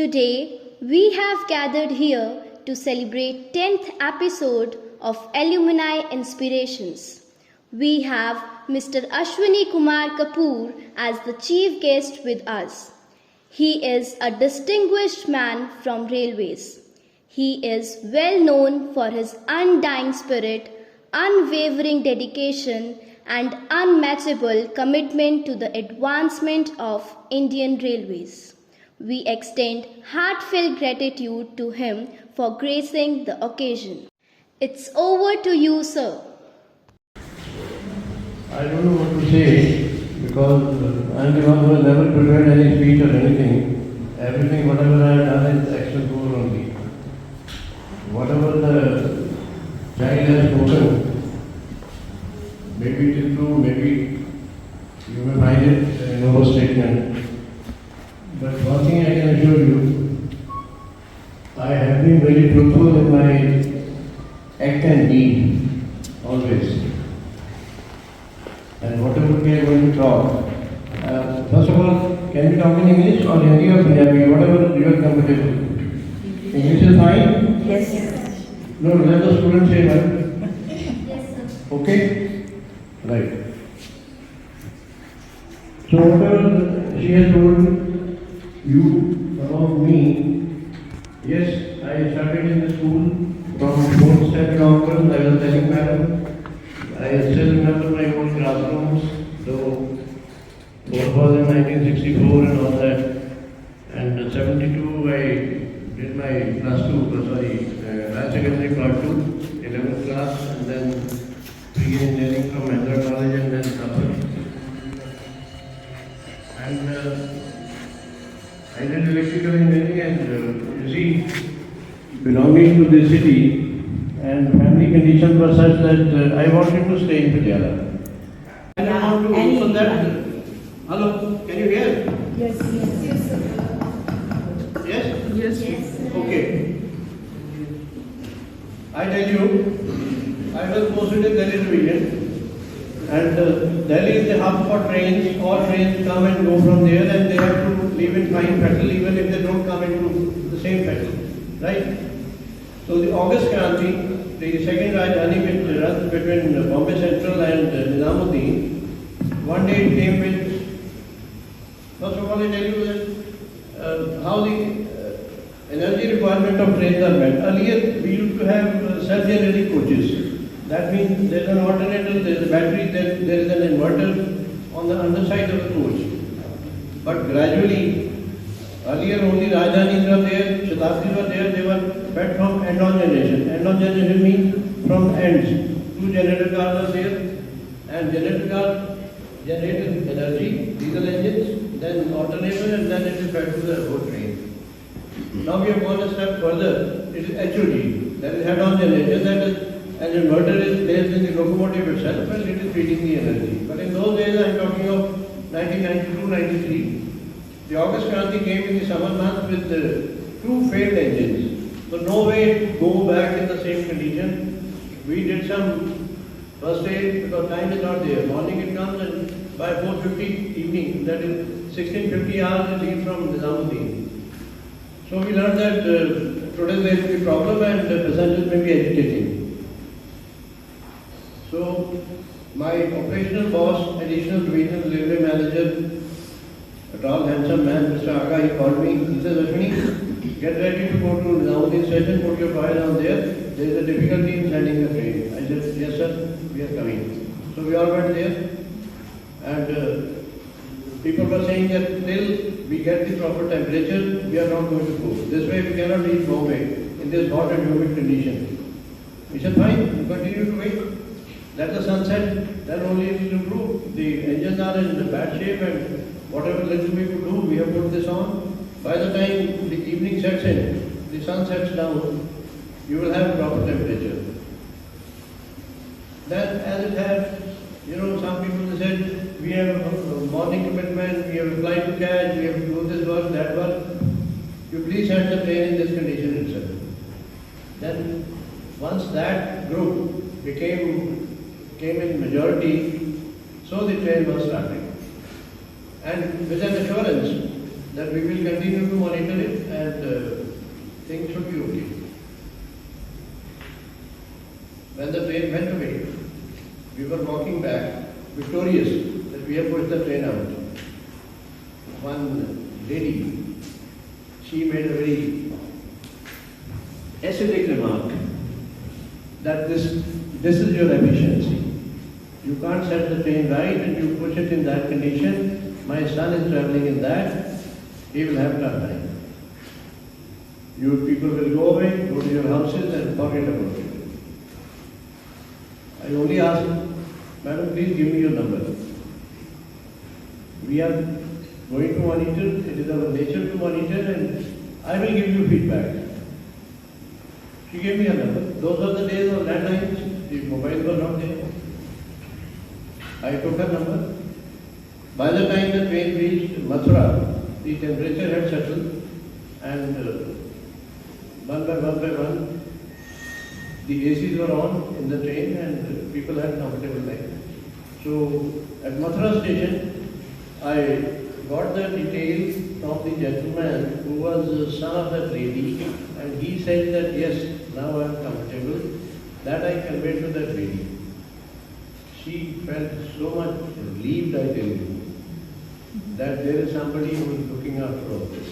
Today, we have gathered here to celebrate 10th episode of Alumni Inspirations. We have Mr. Ashwani Kumar Kapoor as the chief guest with us. He is a distinguished man from railways. He is well known for his undying spirit, unwavering dedication, and unmatchable commitment to the advancement of Indian Railways. We extend heartfelt gratitude to him for gracing the occasion. It's over to you, sir. I don't know what to say because I'm the one who has never prepared any speech or anything. Everything, whatever I have done is action over only. Whatever the child has spoken, maybe it is true, maybe you may find it an overstatement. But one thing I can assure you, I have been very truthful in my act and deed, always. And whatever we are going to talk, first of all, can we talk in English or Hindi or Punjabi, whatever you are comfortable? English is fine? Yes. No, let the student say that. Yes, sir. Okay? Right. So whatever she has told you about me, yes, I started in the school from 4th standard onwards. I was telling madam, I still remember my old classrooms, though what was in 1964 and all that. And in 72 I did my class 2, higher secondary part 2, 11th class, and then pre-engineering from Mahindra College and then Upper. And I did electrical engineering, and you see, belonging to this city and family conditions were such that I wanted to stay in Patiala. And I want to for that. Hello, can you hear? Yes. Yes? Okay. I tell you, I was posted in Delhi division, and Delhi is the hub for trains. All trains come and go from there, and they have to leave in fine fettle even if they don't come into the same fettle, right? So the August Kranti, the second Rajdhani which runs between Bombay Central and Nizamuddin, one day it came with, first of all I tell you that how the energy requirement of trains are met. Earlier we used to have self-generating coaches. That means there is an alternator, there is a battery, there is an inverter on the underside of the coach. But gradually, earlier only Rajdhanis were there, Shatabdis were there, they were fed from end-on generation. End-on generation means from ends. 2 generator cars are there, and generator car generated energy, diesel engines, then alternator, and then it is fed to the whole train. Now we have gone a step further. It is HOD, that is head-on generation, that is an inverter is placed in the locomotive itself and it is feeding the energy. But in those days, I am talking of 1992-93, the August Kranti came in the summer months with 2 failed engines. So no way to go back in the same condition. We did some first aid because time is not there. Morning it comes and by 4:50 evening, that is 16:50 hours, it leaves from Nizamuddin. So we learned that today there will be problem and the passengers may be agitating. So my operational boss, additional divisional railway manager, a tall handsome man, Mr. Aga, he called me. He says, Ashwani, get ready to go to Nizamuddin station, put your file on there. There is a difficulty in landing the train. I said, yes sir, we are coming. So we all went there, and people were saying that till we get the proper temperature, we are not going to go. This way we cannot reach Bombay in this hot and humid condition. We said, fine, we continue to wait. Let the sun set, then only it will improve. The engines are in bad shape, and whatever little we could do, we have put this on. By the time the evening sets in, the sun sets down, you will have proper temperature. Then as it has, some people said, we have a morning commitment, we have a flight to catch, we have to do this work, that work. You please set the train in this condition itself. Then once that group came in majority, so the train was starting. And with an assurance that we will continue to monitor it and things should be okay. When the train went away, we were walking back, victorious that we have pushed the train out. One lady, she made a very acidic remark that this is your efficiency. You can't set the train right and you push it in that condition. My son is traveling in that, he will have tough time. You people will go away, go to your houses and forget about it. I only asked, Madam, please give me your number. We are going to monitor, it is our nature to monitor and I will give you feedback. She gave me a number. Those are the days of landlines, the mobile was not there. I took her number. By the time the train reached Mathura, the temperature had settled and one by one, the ACs were on in the train and people had comfortable life. So at Mathura station, I got the details from the gentleman who was the son of that lady and he said that yes, now I am comfortable. That I conveyed to that lady. She felt so much relieved, I tell you, that there is somebody who is looking after all this.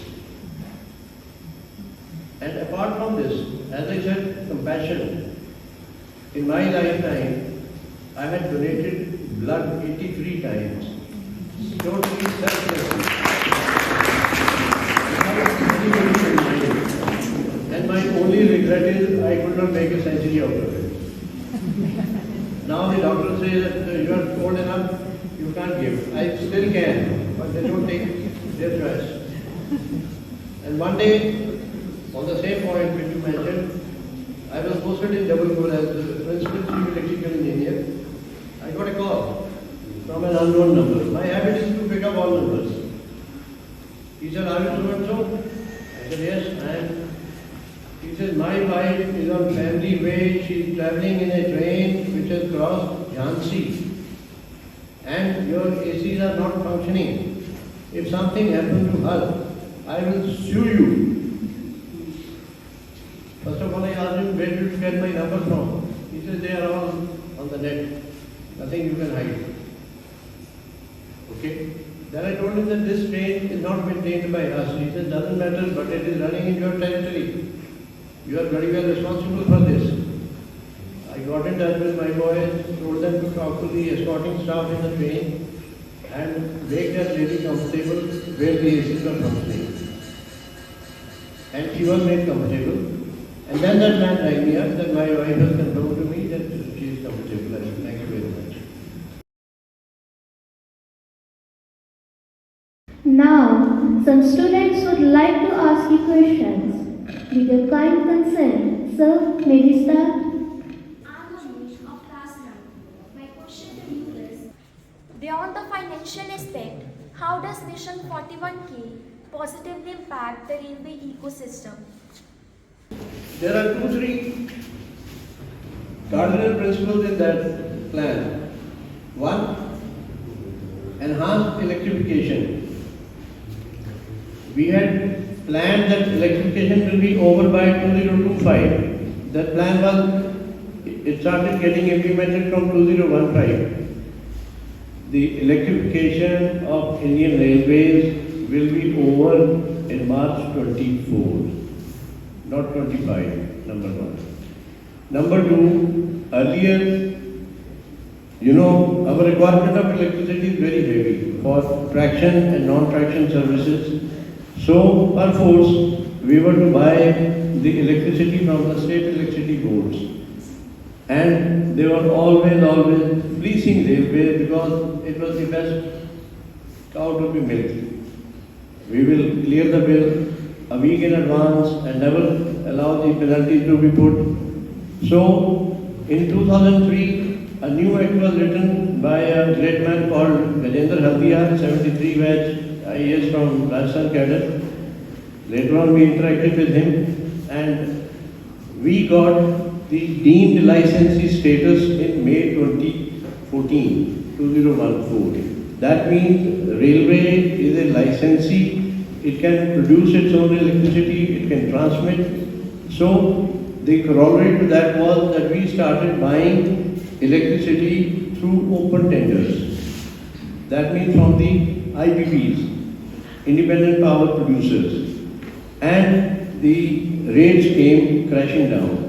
And apart from this, as I said, compassion. In my lifetime, I had donated blood 83 times. Totally selflessly. And my only regret is I could not make a century out of it. Now the doctor says that you are old enough, you can't give. I still can, but they don't take their choice. And one day, on the same point which you mentioned, I was posted in Jabalpur as the principal chief electrical engineer. I got a call from an unknown number. My habit is to pick up all numbers. He said, are you so and so? I said, yes, I am. He says, my wife is on family way. She is traveling in a train which has crossed Jhansi. And your ACs are not functioning. If something happened to her, I will sue you. First of all, I asked him, where did you get my number from? He says, they are all on the net. Nothing you can hide. Okay? Then I told him that this train is not maintained by us. He said, doesn't matter, but it is running in your territory. You are very well responsible for this. I got in touch with my boys, told them to talk to the escorting staff in the train and make that lady comfortable where the ACs are functioning. And she was made comfortable. And then that man rang me up that my wife has confirmed to me that she is comfortable. I said, thank you very much. Now, some students would like to ask you questions. With your kind consent, sir, may we start? I'm Anish of class 9. My question to you is, beyond the financial aspect, how does Mission 41K positively impact the railway ecosystem? There are 2-3 cardinal principles in that plan. One, enhanced electrification. We had planned that electrification will be over by 2025. That plan it started getting implemented from 2015. The electrification of Indian Railways will be over in March 24, not 25, number one. Number two, earlier, our requirement of electricity is very heavy for traction and non-traction services. So, perforce, we were to buy the electricity from the state electricity boards. And they were always fleecing railways because it was the best cow to be milked. We will clear the bill a week in advance and never allow the penalties to be put. So, in 2003, a new act was written by a great man called Gajendra Haldia, 73 batch IAS from Rajasthan cadre. Later on we interacted with him and we got the deemed licensee status in May 2014. That means railway is a licensee it can produce its own electricity, it can transmit. So the corollary to that was that we started buying electricity through open tenders. That means from the IPPs, independent power producers. And the rates came crashing down.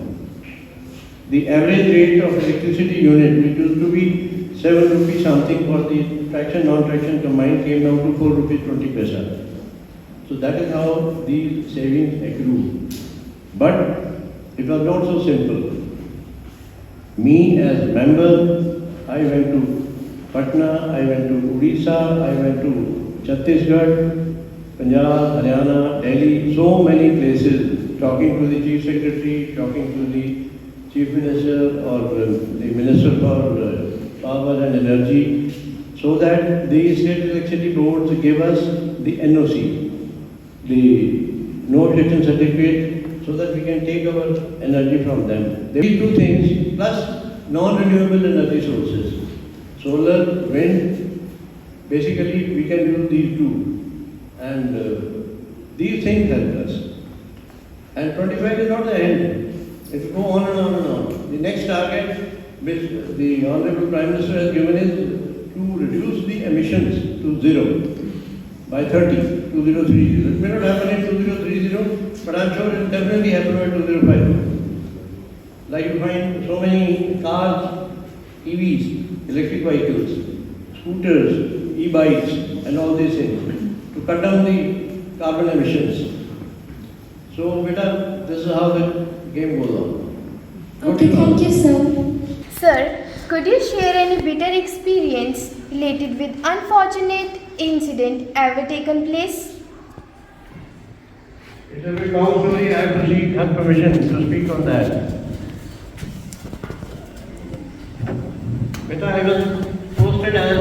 The average rate of electricity unit, which used to be 7 rupees something for the traction, non-traction combined, came down to 4 rupees 20 paisa. So that is how these savings accrue. But it was not so simple. Me as member, I went to Patna, I went to Odisha, I went to Chhattisgarh, Punjab, Haryana, Delhi, so many places, talking to the Chief Secretary, talking to the Chief Minister or the Minister for Power and Energy, so that the state electricity boards give us the NOC, the no objection certificate, so that we can take our energy from them. These two things, plus non-renewable energy sources, solar, wind, basically we can use these two. And these things help us. And 25 is not the end. It will go on and on and on. The next target which the Honorable Prime Minister has given is to reduce the emissions to zero by 2030. It may not happen in 2030, but I'm sure it will definitely happen by 2050. Like you find so many cars, EVs, electric vehicles, scooters, e-bikes, and all these things to cut down the carbon emissions. So, beta, this is how the game goes on. Okay, thank you, sir. Sir, could you share any bitter experience related with unfortunate incident ever taken place? It's a bit long story. I have to seek her permission to speak on that. Beta, I was posted as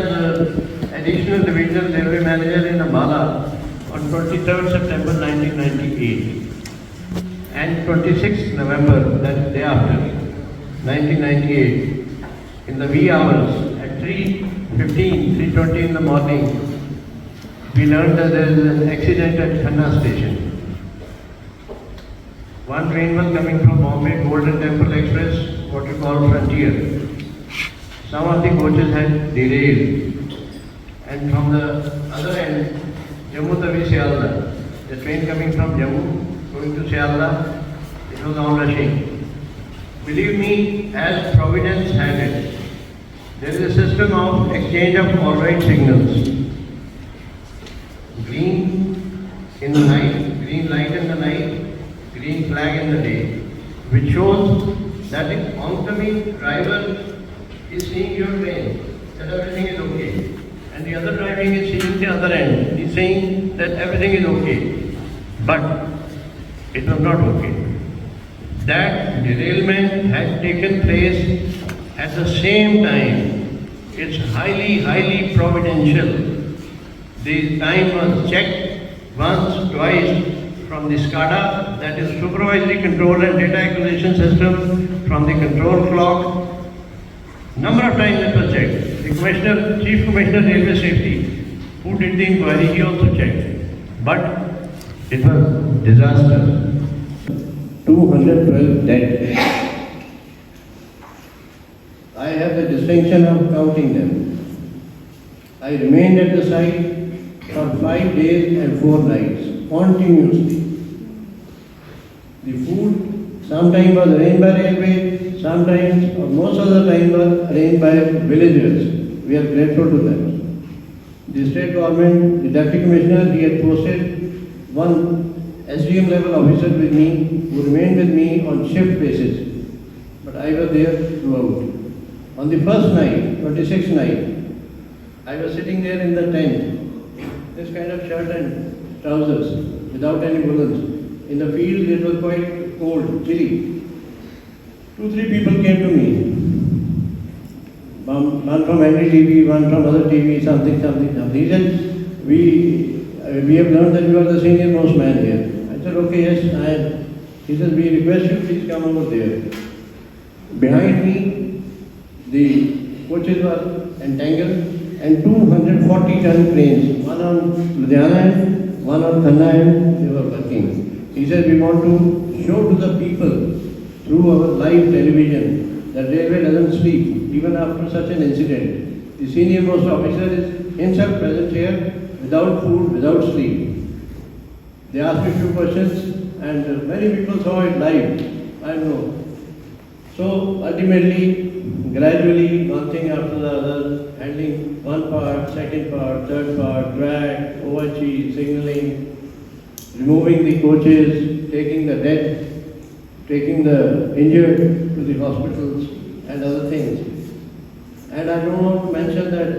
additional divisional railway manager in Ambala on 23rd September 1998 and 26th November, that day after, 1998, in the wee hours at 3:20 in the morning, we learned that there is an accident at Khanna station. One train was coming from Bombay, Golden Temple Express, what we call Frontier. Some of the coaches had derailed, and from the other end, Jammu Tawi Sealda, the train coming from Jammu going to Sealda, it was all rushing. Believe me, as Providence had it, there is a system of exchange of all-right signals. Green in the night, green light in the night, green flag in the day, which shows that the oncoming driver is seeing your train, that everything is okay. And the other driver is seeing the other end, he's saying that everything is okay. But it was not okay. That derailment had taken place at the same time. It's highly providential. The time was checked once, twice from the SCADA, that is Supervisory Control and Data Acquisition System, from the control clock. Number of times it was checked. The Commissioner, Chief Commissioner Railway Safety, who did the inquiry, he also checked. But it was disaster. 212 dead. I have the distinction of counting them. I remained at the site for 5 days and 4 nights, continuously. The food sometimes was arranged by railway, sometimes or most of the time was arranged by villagers. We are grateful to them. The state government, the deputy commissioner, he had posted one SDM level officer with me, who remained with me on shift basis, but I was there throughout. On the first night, 26th night, I was sitting there in the tent, this kind of shirt and trousers, without any woolens. In the field, it was quite cold, chilly. 2-3 people came to me. One from NDTV, one from other TV, something. He said, we have learned that you are the senior most man here. I said, okay, yes, I am. He said, we request you, please come over there. Behind me, the coaches were entangled and 240-ton cranes, one on Ludhiana end, one on Khanna, they were working. He said, we want to show to the people through our live television that railway doesn't sleep even after such an incident. The senior most officer is himself present here without food, without sleep. They asked me a few questions and many people saw it live. I know. So ultimately, gradually, one thing after the other, handling one part, second part, third part, track, OHE, signaling, removing the coaches, taking the dead, taking the injured to the hospitals and other things. And I don't want to mention that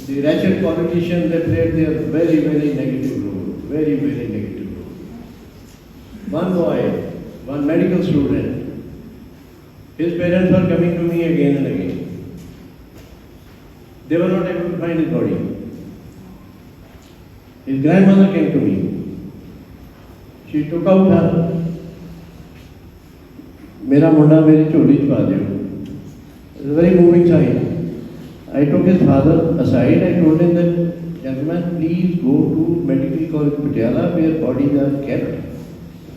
the wretched politicians, they played their very, very negative role, very, very negative role. One boy, one medical student, his parents were coming to me again and again. They were not able to find his body. His grandmother came to me. She took out her, Mera munda meri choli ch pa deo. It's a very moving sign. I took his father aside. I told him that, gentlemen, please go to Medical College Patiala where bodies are kept.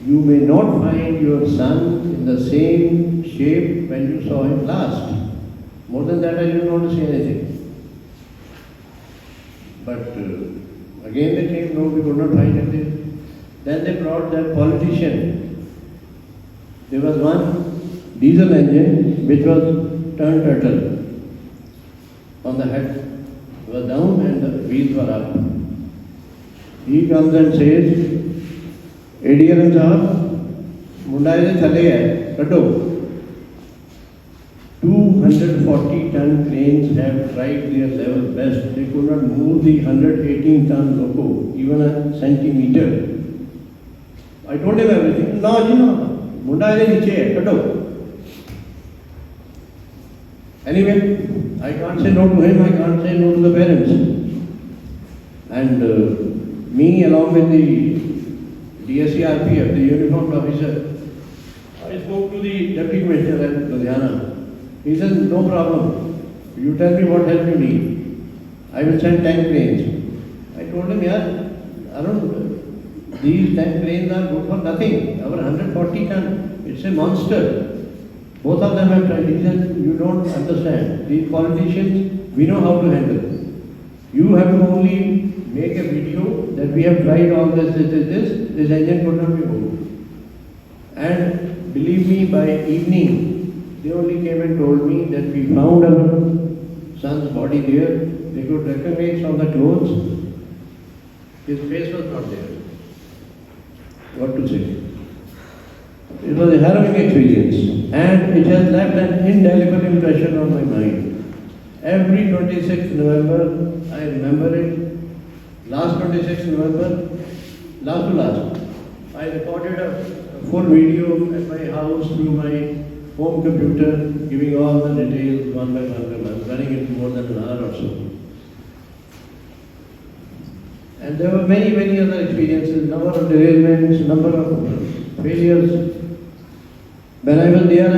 You may not find your son in the same shape when you saw him last. More than that, I didn't want to say anything. But again they came, no, we could not find anything. Then they brought that politician. There was one diesel engine which was turned turtle. On the head was down and the wheels were up. He comes and says, ADM साहब मुंडाई से चले गए कटो 240 ton cranes have tried their level best. They could not move the 118 ton loco even a centimeter. I told him everything. No, you know, मुंडाई से नीचे है कटो. Anyway, I can't say no to him. I can't say no to the parents. And me along with the DSCRPF, the uniformed officer, I spoke to the deputy commissioner at Ludhiana. He said, no problem. You tell me what help you need. I will send 10 cranes. I told him, yeah, Arun, these 10 cranes are good for nothing. Our 140 ton, it's a monster. Both of them have tried. He said, you don't understand. These politicians, we know how to handle. You have to only make a video that we have tried all this engine could not be moved. And believe me, by evening, they only came and told me that we found our son's body there. They could recognize from the clothes. His face was not there. What to say? It was a harrowing experience and it has left an indelible impression on my mind. Every 26th November, I remember it. Last 26th November, last, I recorded a full video at my house through my home computer, giving all the details one by one, running it more than an hour or so. And there were many, many other experiences, number of derailments, number of failures. When I was there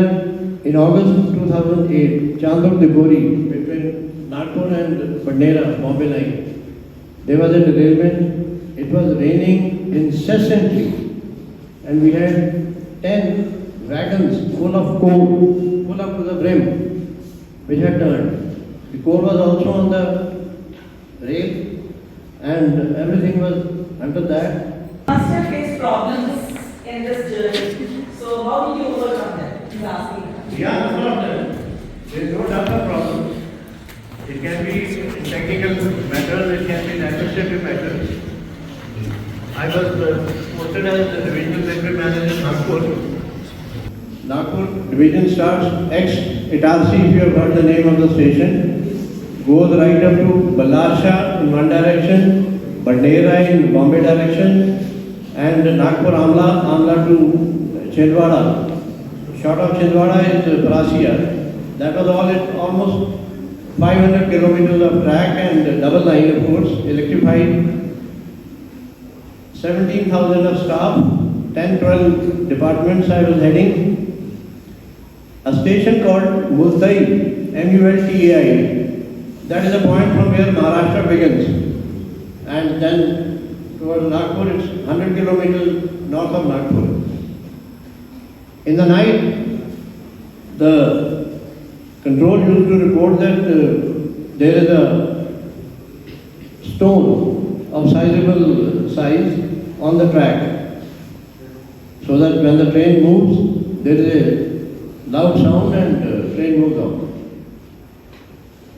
in August 2008, Chandok Dibori, between Nagpur and Bandera, Bombay line, there was a derailment. It was raining incessantly and we had 10 wagons full of coal, full up to the brim, which had turned. The coal was also on the rail and everything was under that. Must have faced problems in this journey. So how did you overcome them? He's asking. Yeah, no problem. There is no doubt of problem. It can be technical matters, it can be administrative matters. I was posted as the divisional secretary manager in Nagpur. Nagpur division starts ex-Italsi, if you have heard the name of the station, goes right up to Balarsha in one direction, Bandera in Bombay direction, and Nagpur Amla to Chhindwara. Short of Chhindwara is Prasia. That was all it, almost 500 kilometers of track and double line, of course, electrified. 17,000 of staff, 10-12 departments I was heading. A station called Multai, M-U-L-T-A-I. That is a point from where Maharashtra begins. And then to towards Nagpur. It's 100 kilometers north of Nagpur. In the night, the control used to report that there is a stone of sizable size on the track, so that when the train moves, there is a loud sound and train moves on.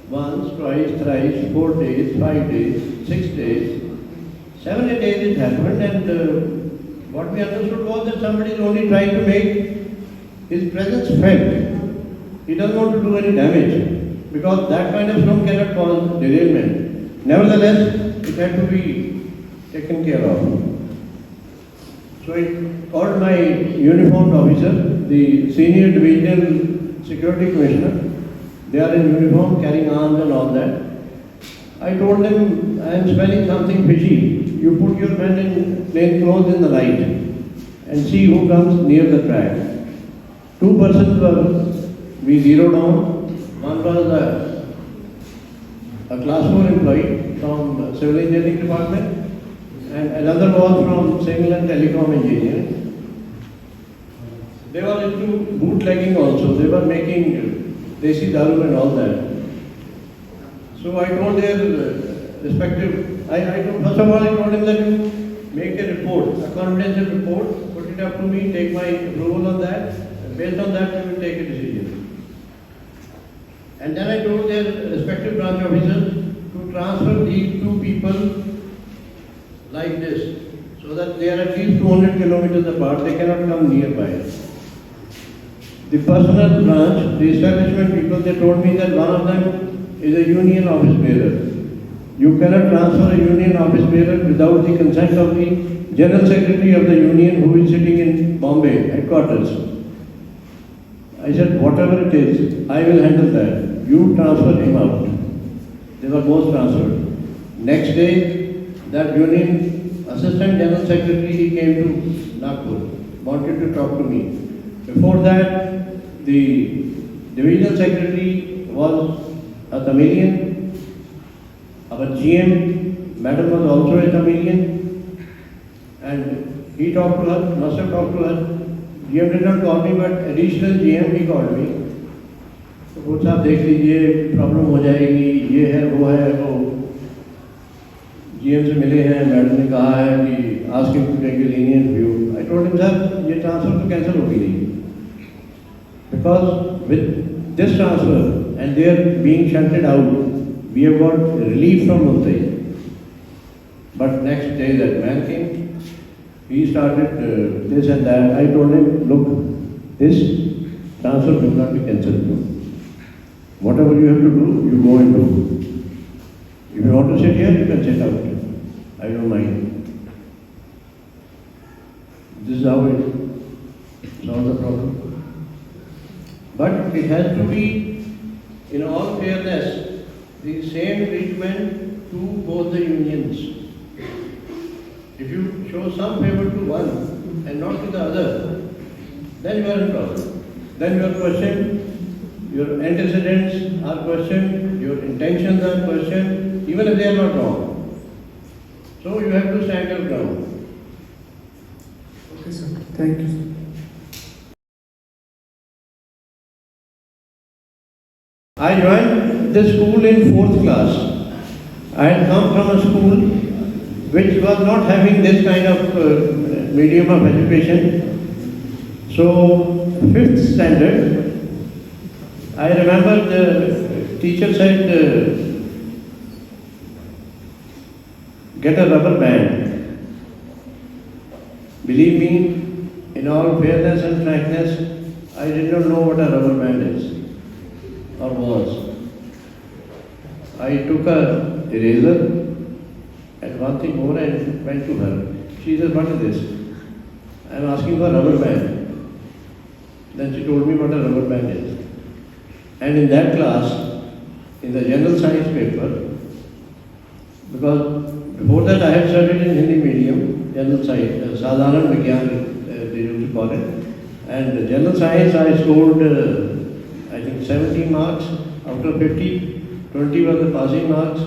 Once, twice, thrice, 4 days, 5 days, 6 days, 7, 8 days it happened, and what we understood was that somebody is only trying to make his presence felt. He doesn't want to do any damage, because that kind of storm cannot cause derailment. Nevertheless, it had to be taken care of. So I called my uniformed officer, the senior divisional security commissioner. They are in uniform, carrying arms and all that. I told them, I am smelling something fishy. You put your men in plain clothes in the night and see who comes near the track. 2 persons we zeroed on. One was a class 4 employee from civil engineering department, and another was from civil and telecom engineering. They were into bootlegging also. They were making Secy daru and all that. So I told their respective, first of all I told him that you make a report, a confidential report, put it up to me, take my approval on that, and based on that we will take a decision. And then I told their respective branch officers to transfer these 2 people like this, so that they are at least 200 kilometers apart, they cannot come nearby. The personal branch, the establishment people, they told me that one of them is a union office bearer. You cannot transfer a union office bearer without the consent of the General Secretary of the union, who is sitting in Bombay headquarters. I said, whatever it is, I will handle that. You transfer him out. They were both transferred. Next day, that union assistant general secretary, he came to Nagpur, wanted to talk to me. Before that, the divisional secretary was a Tamilian. Our GM, madam, was also a Tamilian, and he talked to her, must have talked to her. GM did not call me, but additional GM he called me. तो कुछ आप देख लीजिए, problem हो जाएगी, ये है वो GM से मिले हैं, मैडम ने कहा है कि ask him to take a lenient view. I told him, sir, ये ट्रांसफर तो कैंसिल होगी नहीं, because with this transfer and they are being shunted out, we have got relief from Mumbai. But next day that man came, he started this and that. I told him, look, this transfer will not be cancelled. Whatever you have to do, you go and do. If you want to sit here, you can sit out. I don't mind. This is how it solves the problem. But it has to be, in all fairness, the same treatment to both the unions. If you show some favor to one and not to the other, then you are in trouble. Then you are questioned, your antecedents are questioned, your intentions are questioned, even if they are not wrong. So you have to stand your ground. Okay, sir. Thank you, sir. I joined the school in 4th class. I had come from a school which was not having this kind of medium of education. So, 5th standard, I remember the teacher said, get a rubber band. Believe me, in all fairness and frankness, I did not know what a rubber band is or was. I took a eraser and one thing more and went to her. She said, what is this? I am asking for a rubber band. Then she told me what a rubber band is. And in that class, in the general science paper, because before that I had studied in Hindi medium, general science, Sadharan Vigyan, they used to call it. And general science I scored, I think 70 marks out of 50, 20 were the passing marks,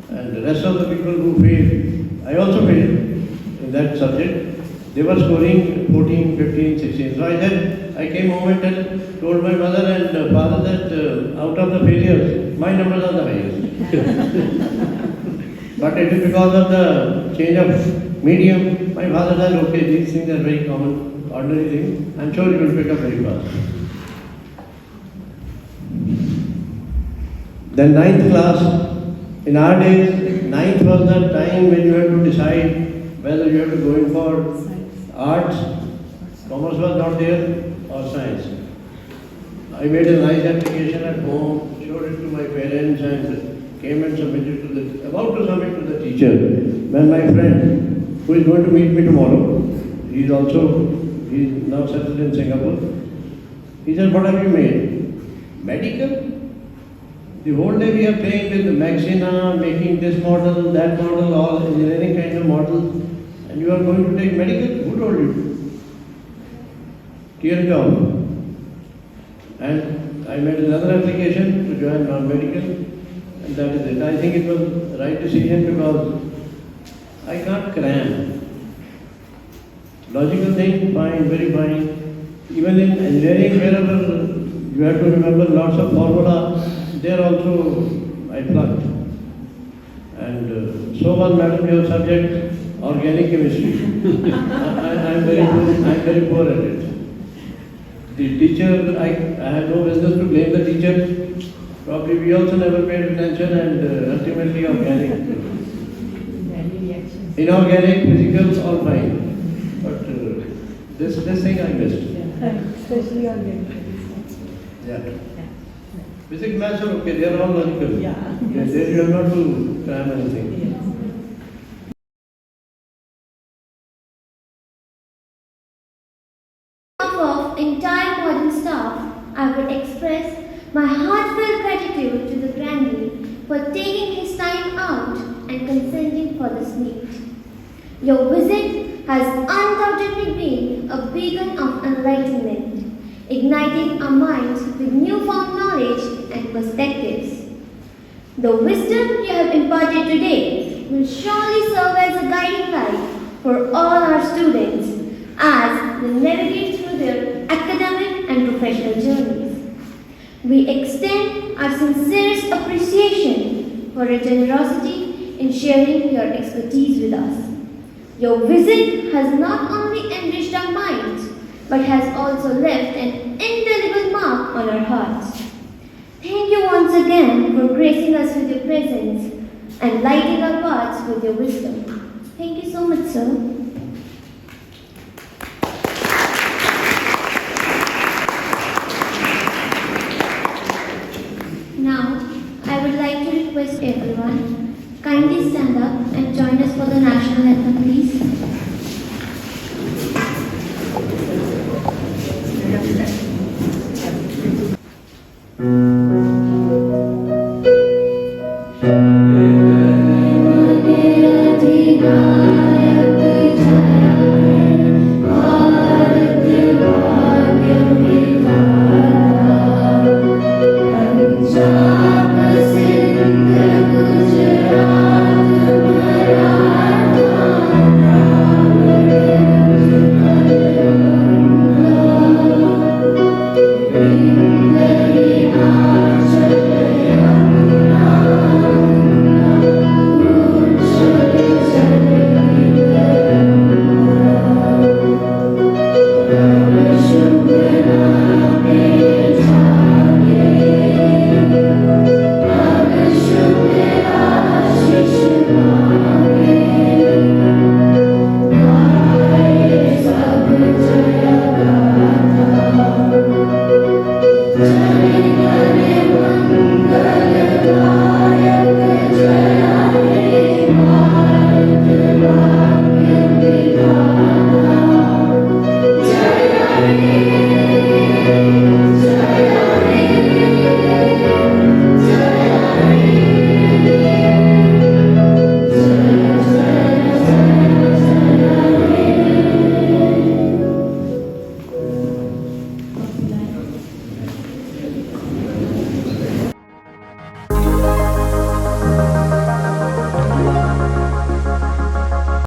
and the rest of the people who failed, I also failed in that subject. They were scoring 14, 15, 16. So I said, I came home and told my mother and father that out of the failures, my numbers are the highest. But it is because of the change of medium. My father said, okay, these things are very common, ordinary things. I'm sure you will pick up very fast. Then ninth class, in our days, ninth was the time when you had to decide whether you had to go in for arts, commerce was not there, or science. I made a nice application at home, showed it to my parents and came and submitted to the, about to submit to the teacher. When my friend, who is going to meet me tomorrow, he's now settled in Singapore, he said, what have you made? Medical? The whole day we are playing with Maxina, making this model, that model, all engineering kind of models, and you are going to take medical? Who told you? Clear job. And I made another application to join non-medical, and that is it. I think it was the right decision because I can't cram. Logical thing, fine, very fine. Even in engineering, wherever you have to remember lots of formula, there also I flunked. And so was madam your subject, organic chemistry. I'm very poor at it. The teacher, I had no business to blame the teacher. Probably we also never paid attention and ultimately organic. Inorganic, physicals, all fine. But this thing I missed. Especially organic. Yeah. Physics, maths are okay, they are all logical. Yeah. Yes, there you have not to cram anything. On behalf of entire modern staff, I would express my heartfelt gratitude to the grandee for taking his time out and consenting for this meet. Your visit has undoubtedly been a beacon of enlightenment, igniting our minds with newfound knowledge and perspectives. The wisdom you have imparted today will surely serve as a guiding light for all our students as they navigate through their academic and professional journeys. We extend our sincerest appreciation for your generosity in sharing your expertise with us. Your visit has not only enriched our minds, but has also left an indelible mark on our hearts. Thank you once again for gracing us with your presence and lighting our paths with your wisdom. Thank you so much, sir. Now, I would like to request everyone, kindly stand up and join us for the national anthem, please.